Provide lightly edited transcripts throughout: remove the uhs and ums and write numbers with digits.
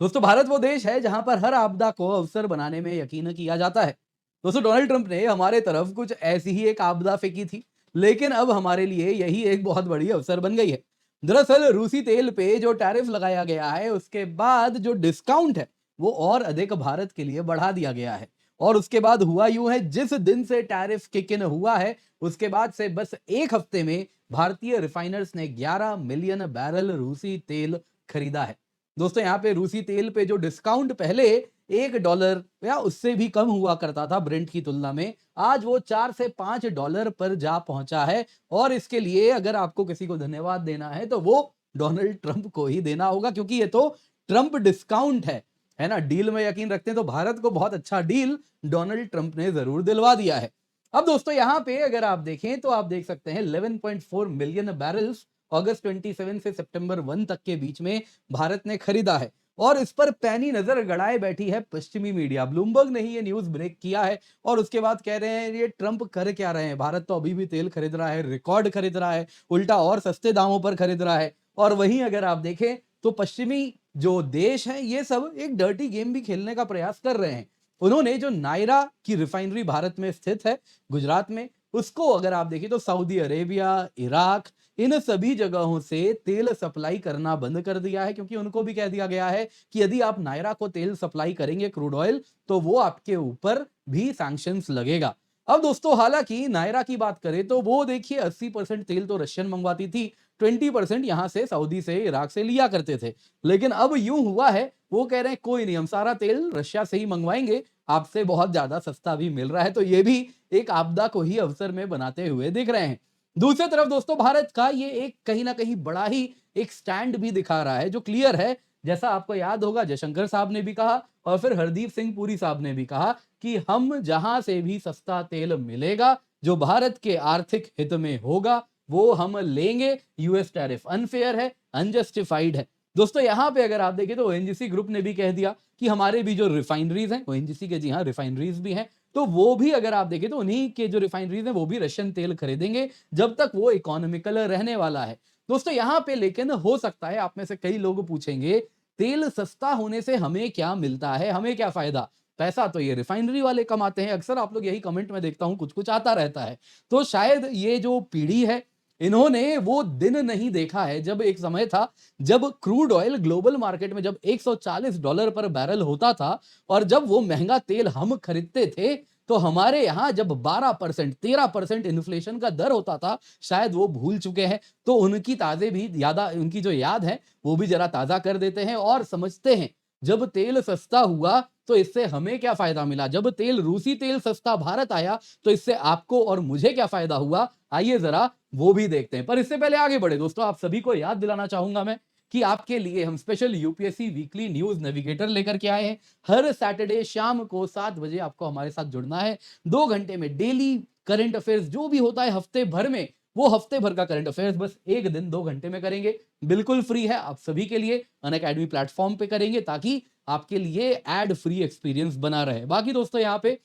दोस्तों भारत वो देश है जहां पर हर आपदा को अवसर बनाने में यकीन किया जाता है। दोस्तों डोनाल्ड ट्रंप ने हमारे तरफ कुछ ऐसी ही एक आपदा फेंकी थी, लेकिन अब हमारे लिए यही एक बहुत बड़ी अवसर बन गई है। दरअसल रूसी तेल पे जो टैरिफ लगाया गया है उसके बाद जो डिस्काउंट है वो और अधिक भारत के लिए बढ़ा दिया गया है। और उसके बाद हुआ यूं है, जिस दिन से टैरिफ किक इन हुआ है उसके बाद से बस एक हफ्ते में भारतीय रिफाइनर्स ने 11 मिलियन बैरल रूसी तेल खरीदा है। दोस्तों यहाँ पे रूसी तेल पे जो डिस्काउंट पहले $1 या उससे भी कम हुआ करता था ब्रेंट की तुलना में, आज वो $4 से $5 पर जा पहुंचा है। और इसके लिए अगर आपको किसी को धन्यवाद देना है तो वो डोनाल्ड ट्रंप को ही देना होगा, क्योंकि ये तो ट्रंप डिस्काउंट है ना। डील में यकीन रखते हैं तो भारत को बहुत अच्छा डील डोनाल्ड ट्रंप ने जरूर दिलवा दिया है। अब दोस्तों यहाँ पे अगर आप देखें तो आप देख सकते हैं 11.4 मिलियन बैरल्स अगस्त 27 से सितंबर 1 तक के बीच में भारत ने खरीदा है। और इस पर पैनी नजर गड़ाए बैठी है पश्चिमी मीडिया। ब्लूमबर्ग ने ही ये न्यूज ब्रेक किया है और उसके बाद कह रहे हैं ये ट्रंप कर क्या रहे हैं, भारत तो अभी भी तेल खरीद रहा है, रिकॉर्ड खरीद रहा है, उल्टा और सस्ते दामों पर खरीद रहा है। और वहीं अगर आप देखें तो पश्चिमी जो देश हैं ये सब एक डर्टी गेम भी खेलने का प्रयास कर रहे हैं। उन्होंने जो नायरा की रिफाइनरी भारत में स्थित है गुजरात में, उसको अगर आप देखें तो सऊदी अरेबिया, इराक, इन सभी जगहों से तेल सप्लाई करना बंद कर दिया है, क्योंकि उनको भी कह दिया गया है कि यदि आप नायरा को तेल सप्लाई करेंगे क्रूड ऑयल तो वो आपके ऊपर भी सैंक्शंस लगेगा। अब दोस्तों हालांकि नायरा की बात करें तो वो देखिए 80% तेल तो रशियन मंगवाती थी, 20% यहां से सऊदी से इराक से लिया करते थे। लेकिन अब यूं हुआ है वो कह रहे हैं कोई नहीं, हम सारा तेल रशिया से ही मंगवाएंगे, आपसे बहुत ज्यादा सस्ता भी मिल रहा है। तो ये भी एक आपदा को ही अवसर में बनाते हुए दिख रहे हैं। दूसरी तरफ दोस्तों भारत का ये एक कहीं ना कहीं बड़ा ही एक स्टैंड भी दिखा रहा है जो क्लियर है। जैसा आपको याद होगा जयशंकर साहब ने भी कहा और फिर हरदीप सिंह पुरी साहब ने भी कहा कि हम जहां से भी सस्ता तेल मिलेगा जो भारत के आर्थिक हित में होगा वो हम लेंगे। यूएस टैरिफ अनफेयर है, अनजस्टिफाइड है। दोस्तों यहां पे अगर आप देखें तो ओएनजीसी ग्रुप ने भी कह दिया कि हमारे भी जो रिफाइनरीज हैं, ओएनजीसी के जी हाँ रिफाइनरीज भी हैं, तो वो भी अगर आप देखें तो उन्हीं के जो रिफाइनरीज हैं वो भी रशियन तेल खरीदेंगे जब तक वो इकोनॉमिकल रहने वाला है। दोस्तों यहां पे लेकिन हो सकता है आप में से कई लोग पूछेंगे तेल सस्ता होने से हमें क्या मिलता है, हमें क्या फायदा, पैसा तो ये रिफाइनरी वाले कमाते हैं। अक्सर आप लोग यही कमेंट में देखता हूं कुछ कुछ आता रहता है। तो शायद ये जो पीढ़ी है इन्होंने वो दिन नहीं देखा है जब एक समय था जब क्रूड ऑयल ग्लोबल मार्केट में जब $140 पर बैरल होता था और जब वो महंगा तेल हम खरीदते थे तो हमारे यहां जब 12% 13% इन्फ्लेशन का दर होता था, शायद वो भूल चुके हैं। तो उनकी ताजे भी यादा उनकी जो याद है वो भी जरा ताजा कर देते हैं और समझते हैं जब तेल सस्ता हुआ तो इससे हमें क्या फायदा मिला, जब तेल रूसी तेल सस्ता भारत आया तो इससे आपको और मुझे क्या फायदा हुआ। आइए जरा वो भी देखते हैं। पर इससे पहले आगे बढ़े दोस्तों आप सभी को याद दिलाना चाहूंगा मैं कि आपके लिए हम special UPSC weekly news navigator लेकर के आए हैं। हर सैटरडे शाम को 7 बजे आपको हमारे साथ जुड़ना है। 2 घंटे में डेली करंट अफेयर्स जो भी होता है हफ्ते भर में, वो हफ्ते भर का करंट अफेयर्स बस एक दिन 2 घंटे में करेंगे। बिल्कुल फ्री है आप सभी के लिए, अनअकैडमी प्लेटफॉर्म पे करेंगे ताकि आपके लिए एड फ्री एक्सपीरियंस बना रहे। बाकी दोस्तों यहाँ पे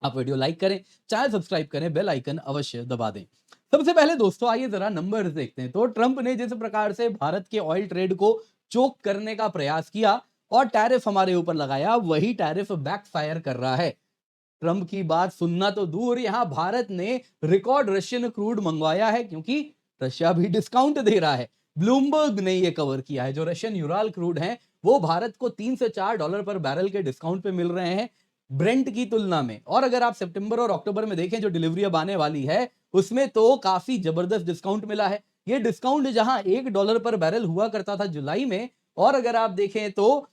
आप वीडियो लाइक करें, चैनल सब्सक्राइब करें, बेल आइकन अवश्य दबा दें। सबसे पहले दोस्तों आइए जरा नंबर्स देखते हैं। तो ट्रंप ने जिस प्रकार से भारत के ऑयल ट्रेड को चोक करने का प्रयास किया और टैरिफ हमारे ऊपर लगाया, वही टैरिफ बैकफायर कर रहा है। ट्रंप की बात सुनना तो दूर, यहां भारत ने रिकॉर्ड रशियन क्रूड मंगवाया है क्योंकि रशिया भी डिस्काउंट दे रहा है। ब्लूमबर्ग ने यह कवर किया है जो रशियन यूराल क्रूड है वो भारत को $3 से $4 पर बैरल के डिस्काउंट पे मिल रहे हैं ब्रेंट की तुलना में। और अगर आप सितंबर और अक्टूबर में देखें जो डिलीवरी अब आने वाली है उसमें तो काफी जबरदस्त डिस्काउंट मिला है। ये डिस्काउंट जहां $1 पर बैरल हुआ करता था जुलाई में, और अगर आप देखें तो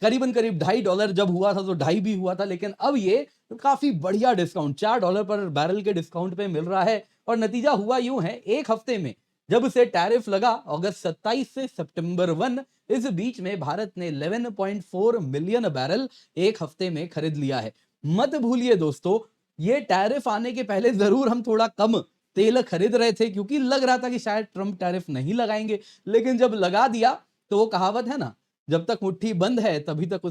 करीबन करीब $2.5 जब हुआ था तो 2.5 भी हुआ था, लेकिन अब ये काफी बढ़िया डिस्काउंट $4 पर बैरल के डिस्काउंट पे मिल रहा है। और नतीजा हुआ यूं है, एक हफ्ते में जब से टैरिफ लगा अगस्त 27 से सितंबर 1, इस बीच में भारत ने 11.4 मिलियन बैरल एक हफ्ते में खरीद लिया है। मत भूलिए दोस्तों ये टैरिफ आने के पहले जरूर हम थोड़ा कम तेल खरीद रहे थे क्योंकि लग रहा था कि शायद ट्रंप टैरिफ नहीं लगाएंगे, लेकिन जब लगा दिया तो वो कहावत है ना, जब तक मुट्ठी बंद है तभी तक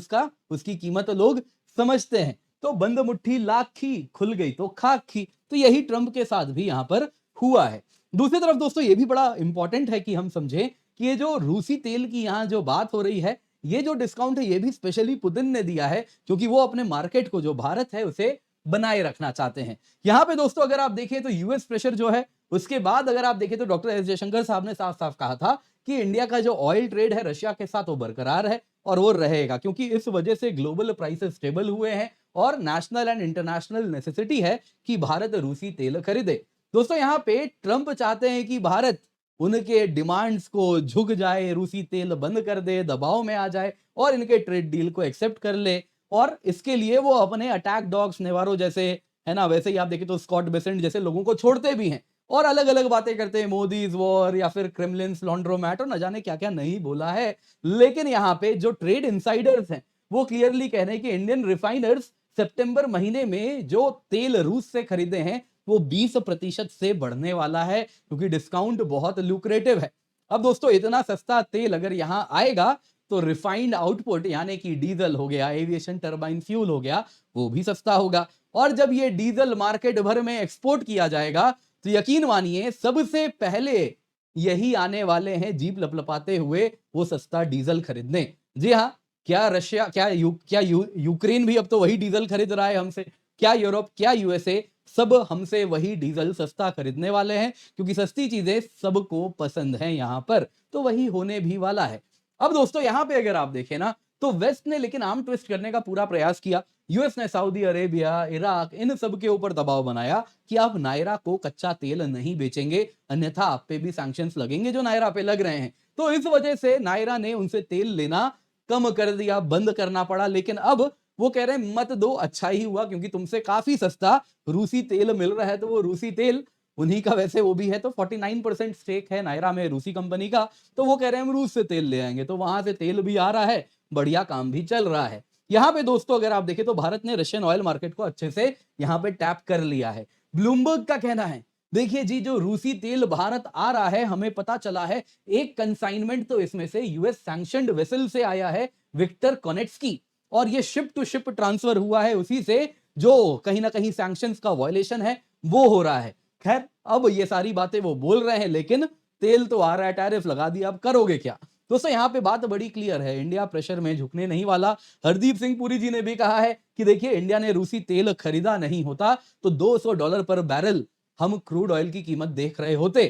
उसकी कीमत लोग समझते हैं। तो बंद मुट्ठी लाख की, खुल गई तो खाक की। तो यही ट्रंप के साथ भी यहां पर हुआ है। दूसरी तरफ दोस्तों ये भी बड़ा इंपॉर्टेंट है कि हम समझें कि ये जो रूसी तेल की यहां जो बात हो रही है ये जो डिस्काउंट है ये भी स्पेशली पुतिन ने दिया है, क्योंकि वो अपने मार्केट को जो भारत है उसे बनाए रखना चाहते हैं। यहां पे दोस्तों अगर आप देखें तो यूएस प्रेशर जो है, उसके बाद अगर आप देखें तो डॉक्टर एस जयशंकर साहब ने साफ साफ कहा था कि इंडिया का जो ऑयल ट्रेड है रशिया के साथ वो बरकरार है और वो रहेगा, क्योंकि इस वजह से ग्लोबल प्राइसेस स्टेबल हुए हैं और नेशनल एंड इंटरनेशनल नेसेसिटी है कि भारत रूसी तेल खरीदे। दोस्तों यहाँ पे ट्रंप चाहते हैं कि भारत उनके डिमांड्स को झुक जाए, रूसी तेल बंद कर दे, दबाव में आ जाए और इनके ट्रेड डील को एक्सेप्ट कर ले। और इसके लिए वो अपने अटैक डॉग्स नेवारो जैसे, है ना, वैसे ही आप देखें तो स्कॉट बेसेंट जैसे लोगों को छोड़ते भी हैं और अलग अलग बातें करते हैं, मोदीज वॉर या फिर क्रेमलिन्स लॉन्ड्रोमैट और न जाने क्या क्या नहीं बोला है। लेकिन यहाँ पे जो ट्रेड इनसाइडर्स हैं वो क्लियरली कह रहे हैं कि इंडियन रिफाइनर्स सितंबर महीने में जो तेल रूस से खरीदे हैं वो 20% से बढ़ने वाला है, क्योंकि डिस्काउंट बहुत लुक्रेटिव है। अब दोस्तों इतना सस्ता तेल अगर यहां आएगा तो रिफाइंड आउटपुट यानी कि डीजल हो गया, एविएशन टरबाइन फ्यूल हो गया, वो भी सस्ता होगा। और जब ये डीजल मार्केट भर में एक्सपोर्ट किया जाएगा तो यकीन मानिए सबसे पहले यही आने वाले हैं जीप लपलपाते हुए वो सस्ता डीजल खरीदने। जी हाँ, क्या रशिया, यूक्रेन भी अब तो वही डीजल खरीद रहा है हमसे, क्या यूरोप, क्या यूएसए, सब हमसे वही डीजल सस्ता खरीदने वाले हैं, क्योंकि सस्ती चीजें सबको पसंद हैं यहां पर, तो वही होने भी वाला है। अब दोस्तों यहां पे अगर आप देखें ना तो वेस्ट ने लेकिन आर्म ट्विस्ट करने का पूरा प्रयास किया। यूएस ने सऊदी अरेबिया, इराक, इन सब के ऊपर दबाव बनाया कि आप नायरा को कच्चा तेल नहीं बेचेंगे, अन्यथा आप पे भी सैंक्शंस लगेंगे जो नायरा पे लग रहे हैं। तो इस वजह से नायरा ने उनसे तेल लेना कम कर दिया, बंद करना पड़ा। लेकिन अब वो कह रहे हैं मत दो, अच्छा ही हुआ, क्योंकि तुमसे काफी सस्ता रूसी तेल मिल रहा है। तो वो रूसी तेल उन्हीं का वैसे वो भी है, तो 49% स्टेक है नायरा में रूसी कंपनी का, तो वो कह रहे हैं हम रूस से तेल ले आएंगे, तो वहां से तेल भी आ रहा है, बढ़िया काम भी चल रहा है। यहाँ पे दोस्तों अगर आप देखें तो भारत ने रशियन ऑयल मार्केट को अच्छे से यहाँ पे टैप कर लिया है। ब्लूमबर्ग का कहना है, देखिए जी जो रूसी तेल भारत आ रहा है, हमें पता चला है एक कंसाइनमेंट तो इसमें से यूएस सैंक्शनड वेसल से आया है, विक्टर कोनेट्स्की, और ये शिप टू शिप ट्रांसफर हुआ है उसी से, जो कहीं ना कहीं सैंक्शंस का वायलेशन है वो हो रहा है। खैर अब ये सारी बातें वो बोल रहे हैं, लेकिन तेल तो आ रहा है, टैरिफ लगा दिया, अब करोगे क्या। दोस्तों यहाँ पे बात बड़ी क्लियर है, इंडिया प्रेशर में झुकने नहीं वाला। हरदीप सिंह पुरी जी ने भी कहा है कि देखिए इंडिया ने रूसी तेल खरीदा नहीं होता तो $200 पर बैरल हम क्रूड ऑयल की कीमत देख रहे होते।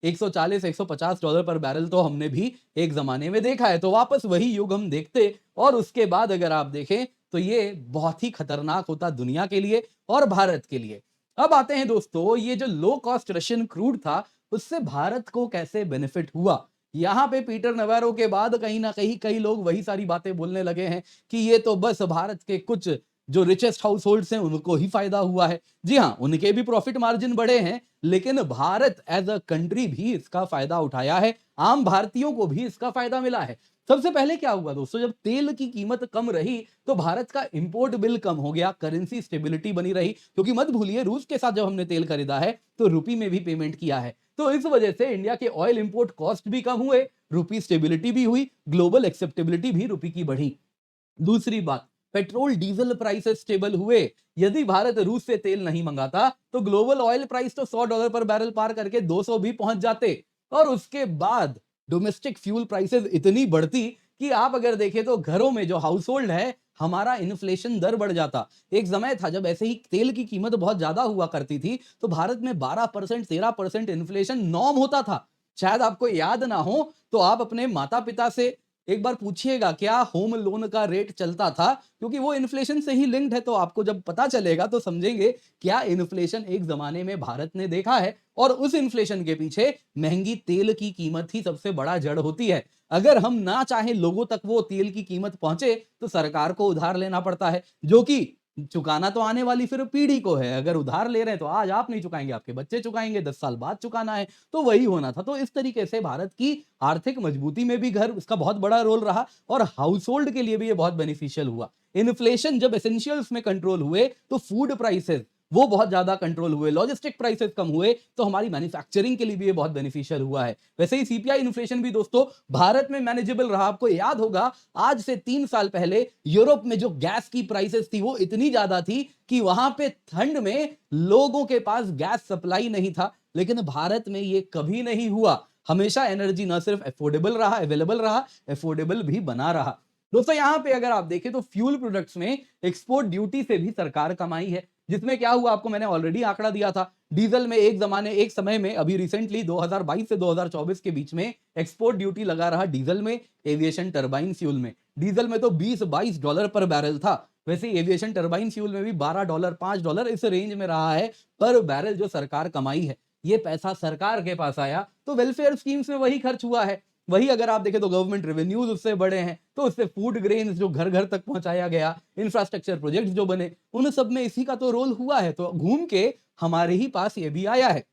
140 $150 पर बैरल तो हमने भी एक जमाने में देखा है, तो वापस वही युग हम देखते। और उसके बाद अगर आप देखें तो ये बहुत ही खतरनाक होता दुनिया के लिए और भारत के लिए। अब आते हैं दोस्तों, ये जो लो कॉस्ट रशियन क्रूड था उससे भारत को कैसे बेनिफिट हुआ। यहां पे पीटर नवारो के बाद कहीं ना कहीं कई लोग वही सारी बातें बोलने लगे हैं कि ये तो बस भारत के कुछ जो रिचेस्ट हाउस होल्ड्स हैं उनको ही फायदा हुआ है। जी हाँ, उनके भी प्रॉफिट मार्जिन बढ़े हैं, लेकिन भारत एज अ कंट्री भी इसका फायदा उठाया है, आम भारतीयों को भी इसका फायदा मिला है। सबसे पहले क्या हुआ दोस्तों, जब तेल की कीमत कम रही तो भारत का इंपोर्ट बिल कम हो गया, करेंसी स्टेबिलिटी बनी रही, क्योंकि मत भूलिए रूस के साथ जब हमने तेल खरीदा है तो रुपी में भी पेमेंट किया है, तो इस वजह से इंडिया के ऑयल इंपोर्ट कॉस्ट भी कम हुए, रुपी स्टेबिलिटी भी हुई, ग्लोबल एक्सेप्टेबिलिटी भी रुपी की बढ़ी। दूसरी बात, पेट्रोल डीजल प्राइसेस स्टेबल हुए। यदि भारत रूस से तेल नहीं मंगाता तो ग्लोबल ऑयल प्राइस तो $100 पर बैरल पार करके 200 भी पहुंच जाते। और उसके बाद डोमेस्टिक फ्यूल प्राइसेस इतनी बढ़ती कि आप अगर देखें तो घरों में जो हाउस होल्ड है हमारा इन्फ्लेशन दर बढ़ जाता। एक समय था जब ऐसे ही तेल की कीमत बहुत ज्यादा हुआ करती थी तो भारत में 12% 13% इन्फ्लेशन नॉर्म होता था। शायद आपको याद ना हो तो आप अपने माता पिता से एक बार पूछिएगा क्या होम लोन का रेट चलता था, क्योंकि वो इन्फ्लेशन से ही लिंक्ड है, तो आपको जब पता चलेगा तो समझेंगे क्या इन्फ्लेशन एक जमाने में भारत ने देखा है। और उस इन्फ्लेशन के पीछे महंगी तेल की कीमत ही सबसे बड़ा जड़ होती है। अगर हम ना चाहें लोगों तक वो तेल की कीमत पहुंचे तो सरकार को उधार लेना पड़ता है, जो कि चुकाना तो आने वाली फिर पीढ़ी को है। अगर उधार ले रहे हैं तो आज आप नहीं चुकाएंगे, आपके बच्चे चुकाएंगे, 10 साल बाद चुकाना है, तो वही होना था। तो इस तरीके से भारत की आर्थिक मजबूती में भी घर उसका बहुत बड़ा रोल रहा और हाउस होल्ड के लिए भी ये बहुत बेनिफिशियल हुआ। इन्फ्लेशन जब एसेंशियल्स में कंट्रोल हुए तो फूड प्राइसेस वो बहुत ज्यादा कंट्रोल हुए, लॉजिस्टिक प्राइसेस कम हुए, तो हमारी मैन्युफैक्चरिंग के लिए भी ये बहुत बेनिफिशियल हुआ है। वैसे ही सीपीआई इन्फ्लेशन भी दोस्तों भारत में मैनेजेबल रहा। आपको याद होगा आज से 3 साल पहले यूरोप में जो गैस की प्राइसेस थी वो इतनी ज्यादा थी कि वहां पे ठंड में लोगों के पास गैस सप्लाई नहीं था, लेकिन भारत में ये कभी नहीं हुआ। हमेशा एनर्जी ना सिर्फ अफोर्डेबल रहा, अवेलेबल रहा, अफोर्डेबल भी बना रहा। दोस्तों यहाँ पे अगर आप देखें तो फ्यूल प्रोडक्ट्स में एक्सपोर्ट ड्यूटी से भी सरकार कमाई है, जिसमें क्या हुआ आपको मैंने ऑलरेडी आंकड़ा दिया था। डीजल में एक समय में अभी रिसेंटली 2022 से 2024 के बीच में एक्सपोर्ट ड्यूटी लगा रहा डीजल में, एविएशन टरबाइन फ्यूल में। डीजल में तो 20-22 डॉलर पर बैरल था, वैसे एविएशन टरबाइन फ्यूल में भी 12 डॉलर 5 डॉलर इस रेंज में रहा है पर बैरल जो सरकार कमाई है। ये पैसा सरकार के पास आया तो वेलफेयर स्कीम्स में वही खर्च हुआ है। वही अगर आप देखें तो गवर्नमेंट रेवेन्यूज उससे बढ़े हैं, तो उससे फूड ग्रेन्स जो घर घर तक पहुंचाया गया, इंफ्रास्ट्रक्चर प्रोजेक्ट्स जो बने, उन सब में इसी का तो रोल हुआ है। तो घूम के हमारे ही पास ये भी आया है।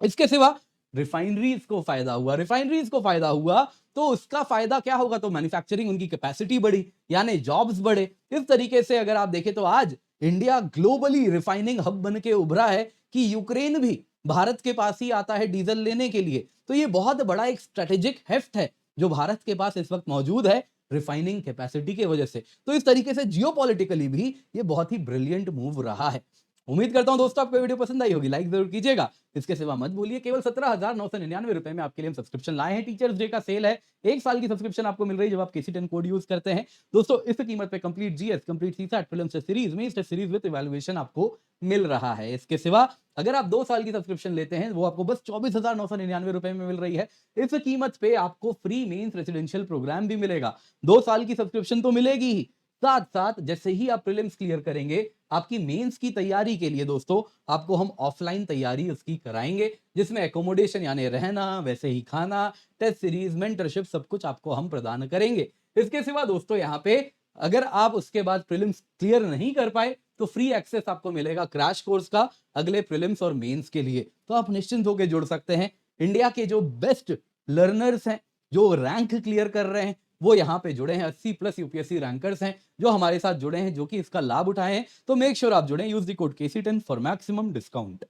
इसके सिवा रिफाइनरीज को फायदा हुआ, रिफाइनरीज को फायदा हुआ तो उसका फायदा क्या होगा, तो मैन्युफैक्चरिंग उनकी कैपेसिटी बढ़ी, यानी जॉब्स बढ़े। इस तरीके से अगर आप देखें तो आज इंडिया ग्लोबली रिफाइनिंग हब बन के उभरा है कि यूक्रेन भी भारत के पास ही आता है डीजल लेने के लिए। तो ये बहुत बड़ा एक स्ट्रेटेजिक हेफ्ट है जो भारत के पास इस वक्त मौजूद है रिफाइनिंग कैपेसिटी की वजह से। तो इस तरीके से जियोपॉलिटिकली भी ये बहुत ही ब्रिलियंट मूव रहा है। उम्मीद करता हूं दोस्तों आपको वीडियो पसंद आई होगी, लाइक जरूर कीजिएगा। इसके सिवा मत भूलिए केवल 17,999 रुपए में आपके लिए हम सब्सक्रिप्शन लाए हैं। टीचर्स डे का सेल है, 1 साल की सब्सक्रिप्शन आपको मिल रही है जब आप KC10 कोड यूज करते हैं। दोस्तों इस कीमत पे complete GS, complete CSAT, prelims test series में टेस्ट सीरीज विद इवैल्यूएशन आपको मिल रहा है। इसके सिवा अगर आप 2 साल की सब्सक्रिप्शन लेते हैं वो आपको बस 24,999 रुपए में मिल रही है। इस कीमत पे आपको फ्री मेंस रेसिडेंशियल प्रोग्राम भी मिलेगा। 2 साल की सब्सक्रिप्शन तो मिलेगी ही, साथ साथ जैसे ही आप प्रीलिम्स क्लियर करेंगे आपकी मेंस की तैयारी के लिए दोस्तों आपको हम ऑफलाइन तैयारी उसकी कराएंगे, जिसमें एकोमोडेशन यानी रहना, वैसे ही खाना, टेस्ट सीरीज, मेंटरशिप सब कुछ आपको हम प्रदान करेंगे। इसके सिवा दोस्तों यहाँ पे अगर आप उसके बाद प्रीलिम्स क्लियर नहीं कर पाए तो फ्री एक्सेस आपको मिलेगा क्रैश कोर्स का अगले प्रीलिम्स और मेंस के लिए। तो आप निश्चिंत होकर जुड़ सकते हैं। इंडिया के जो बेस्ट लर्नर्स हैं, जो रैंक क्लियर कर रहे हैं, वो यहाँ पे जुड़े हैं। 80+ यूपीएससी रैंकर्स हैं जो हमारे साथ जुड़े हैं, जो कि इसका लाभ उठाए हैं। तो मेक श्योर आप जुड़े, use the code KC10 for maximum discount.